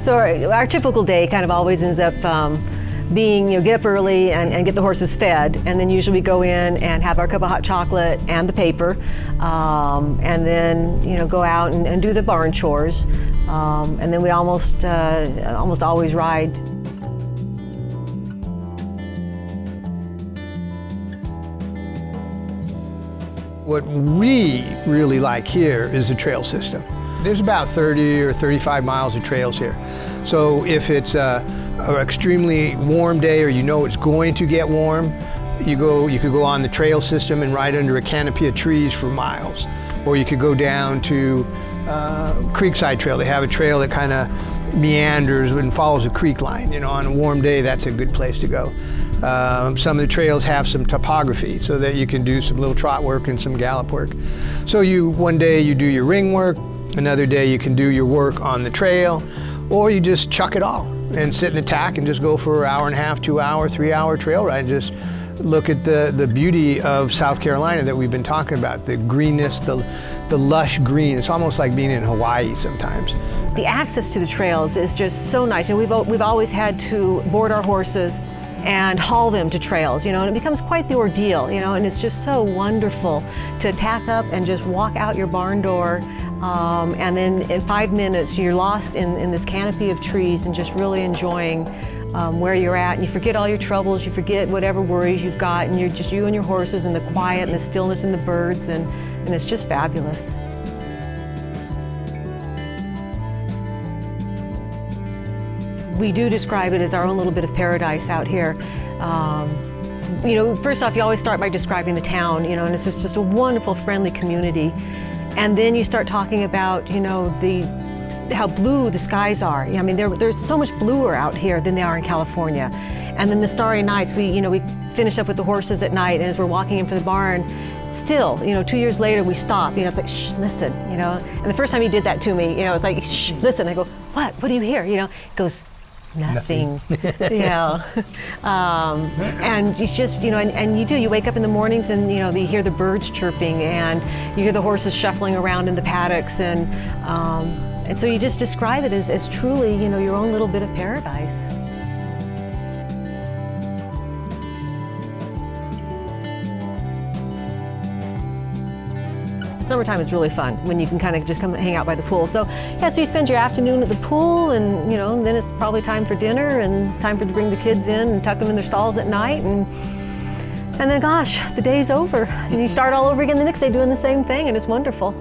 So our typical day kind of always ends up being, get up early and get the horses fed, and then usually we go in and have our cup of hot chocolate and the paper, and then go out and do the barn chores, and then we almost always ride. What we really like here is the trail system. There's about 30 or 35 miles of trails here. So if it's an extremely warm day, or it's going to get warm, you could go on the trail system and ride under a canopy of trees for miles. Or you could go down to Creekside Trail. They have a trail that kind of meanders and follows a creek line. On a warm day, that's a good place to go. Some of the trails have some topography so that you can do some little trot work and some gallop work. So one day you do your ring work, another day you can do your work on the trail, or you just chuck it all and sit in the tack and just go for an hour and a half, 2 hour, 3 hour trail ride. Just look at the beauty of South Carolina that we've been talking about, the greenness, the lush green. It's almost like being in Hawaii sometimes. The access to the trails is just so nice. We've always had to board our horses and haul them to trails, and it becomes quite the ordeal, and it's just so wonderful to tack up and just walk out your barn door, and then in 5 minutes you're lost in this canopy of trees and just really enjoying where you're at, and you forget all your troubles, you forget whatever worries you've got, and you're just you and your horses and the quiet and the stillness and the birds, and it's just fabulous. We do describe it as our own little bit of paradise out here. First off, you always start by describing the town, and it's just a wonderful, friendly community. And then you start talking about, how blue the skies are. I mean, there's so much bluer out here than they are in California. And then the starry nights, we finish up with the horses at night, and as we're walking in for the barn, still, 2 years later, we stop. It's like, shh, listen, And the first time he did that to me, it's like, shh, listen. I go, what? What do you hear? He goes, nothing. And it's just, and you wake up in the mornings and, you hear the birds chirping and you hear the horses shuffling around in the paddocks, and so you just describe it as truly, your own little bit of paradise. Summertime is really fun when you can kind of just come hang out by the pool. So so you spend your afternoon at the pool, and then it's probably time for dinner and time to bring the kids in and tuck them in their stalls at night, and then gosh, the day's over and you start all over again the next day doing the same thing, and it's wonderful.